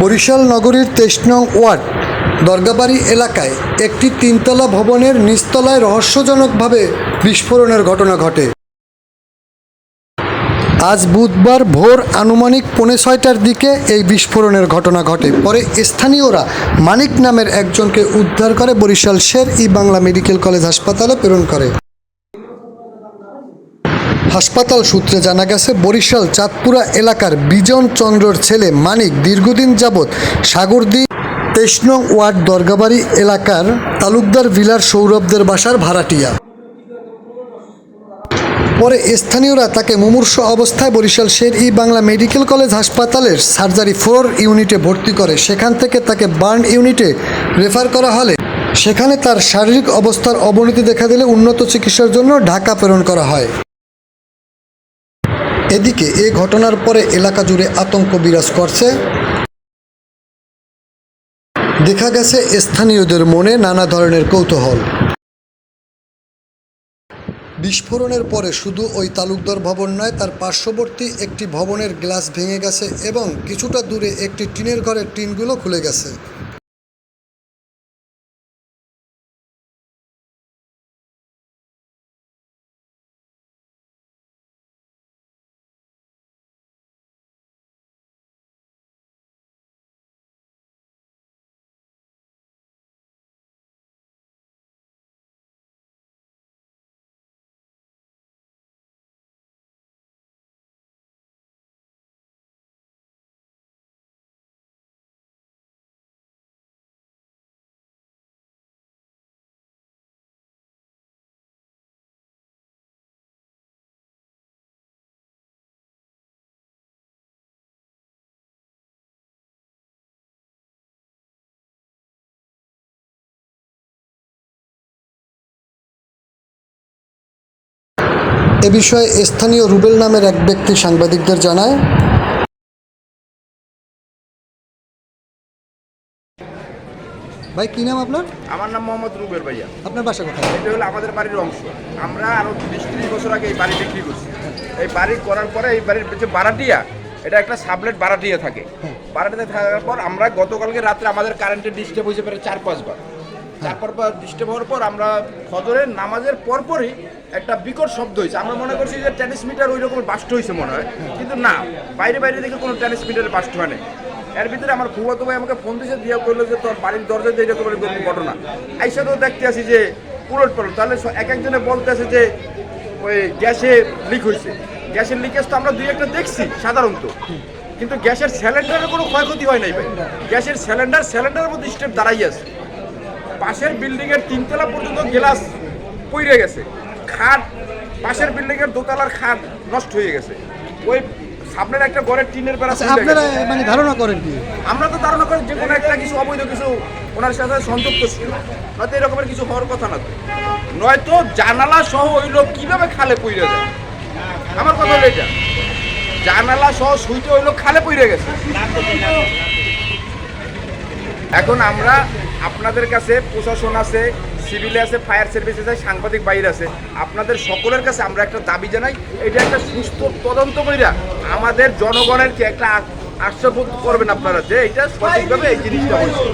বরিশাল নগরীর ২৩ নং ওয়ার্ড দরগাবাড়ি এলাকায় একটি তিনতলা ভবনের নিচতলায় রহস্যজনকভাবে বিস্ফোরণের ঘটনা ঘটে। আজ বুধবার ভোর আনুমানিক ৬:৩০টার দিকে এই বিস্ফোরণের ঘটনা ঘটে। পরে স্থানীয়রা মানিক নামের একজনকে উদ্ধার করে বরিশাল শের-ই-বাংলা মেডিকেল কলেজ হাসপাতালে প্রেরণ করে। হাসপাতাল সূত্রে জানা গেছে, বরিশাল চাঁদপুরা এলাকার বিজন চন্দ্রর ছেলে মানিক দীর্ঘদিন যাবৎ সাগরদী ২৩ নং ওয়ার্ড দরগাবাড়ি এলাকার তালুকদার ভিলার সৌরভদের বাসার ভাড়াটিয়া। পরে স্থানীয়রা তাকে মুমূর্ষ অবস্থায় বরিশাল শের-ই-বাংলা মেডিকেল কলেজ হাসপাতালের সার্জারি 4 ইউনিটে ভর্তি করে। সেখান থেকে তাকে বার্ন ইউনিটে রেফার করা হলে সেখানে তার শারীরিক অবস্থার অবনতি দেখা দিলে উন্নত চিকিৎসার জন্য ঢাকা প্রেরণ করা হয়। এদিকে এ ঘটনার পরে এলাকা জুড়ে আতঙ্ক বিরাজ করছে। দেখা গেছে স্থানীয়দের মনে নানা ধরনের কৌতূহল। বিস্ফোরণের পরে শুধু ওই তালুকদার ভবন নয়, তার পার্শ্ববর্তী একটি ভবনের গ্লাস ভেঙে গেছে এবং কিছুটা দূরে একটি টিনের ঘরের টিনগুলো খুলে গেছে। এ বিষয়ে স্থানীয় রুবেল নামের এক ব্যক্তি সাংবাদিকদের জানায়, ভাই কি নাম আপনার? আমার নাম মোহাম্মদ রুবেল ভাইয়া। আপনার বাসা কোথায়? এটা হলো আমাদের বাড়ির অংশ। আমরা আরো ২০-৩০ বছর আগে এই বাড়ি বিক্রি করছি। এই বাড়ি করার পরে এই বাড়ির যে বারাটিয়া, এটা একটা সাবলেট বারাটিয়া থাকে। বারাটিয়া থাকার পর আমরা গতকালকে রাত্রে আমাদের কারেন্টের ডিস্টার্ব হয়েছে প্রায় ৪-৫ বার। ৪-৫ বার ডিস্টার্ব হওয়ার পর আমরা ফজরের নামাজের পরপরই একটা বিকট শব্দ হয়েছে। আমরা মনে করছি যে ট্রান্সমিটার ওই রকম বাস্ট হয়েছে মনে হয়, কিন্তু না, বাইরে বাইরে দেখে কোনো ট্রান্সমিটারের বাস্ট হয় না। এর ভিতরে আমার ফুয়াতো ভাই আমাকে ফোন দিয়েছে, দিয়ে করলো যে তোর বাড়ির দরজা দিয়ে এরকম ঘটনা। আইসা তো দেখতে আসি যে উলট পালট, তাহলে এক একজনে বলতে আছে যে ওই গ্যাসে লিক হয়েছে। গ্যাসের লিকেজ তো আমরা 2-1টা দেখছি সাধারণত, কিন্তু গ্যাসের সিলিন্ডারের কোনো ক্ষয়ক্ষতি হয় নাই ভাই। গ্যাসের সিলিন্ডারের মধ্যে স্টেপ দাঁড়াই আছে। পাশের বিল্ডিংয়ের 3তলা পর্যন্ত গ্লাস পড়ে গেছে। খাট, পাশের বিল্ডিংয়ের 2তলার খাট নষ্ট হয়ে গেছে। ওই সামনের একটা ঘরের টিনের বেড়া। আপনারা মানে ধারণা করেন কি? আমরা তো ধারণা করি যে কোনো একটা কিছু অবৈধ কিছু ওনার সাথে সংযুক্ত ছিল, হয়তো এরকমের কিছু হওয়ার কথা না। নয়তো জানালা সহ ওই লোক কীভাবে খালে পড়ে যায়? আমার কথা হলো এটা, জানালা সহ সুইতে ওই লোক খালে পড়ে গেছে। এখন আমরা আপনাদের কাছে, প্রশাসন আছে, সিভিলে আছে, ফায়ার সার্ভিস আছে, সাংবাদিক বাইরে আছে, আপনাদের সকলের কাছে আমরা একটা দাবি জানাই, এটা একটা সুস্থ তদন্ত কইরা আমাদের জনগণের কি একটা আশ্বাস করবেন আপনারা যে এটা সঠিকভাবে এই জিনিসটা হয়েছে।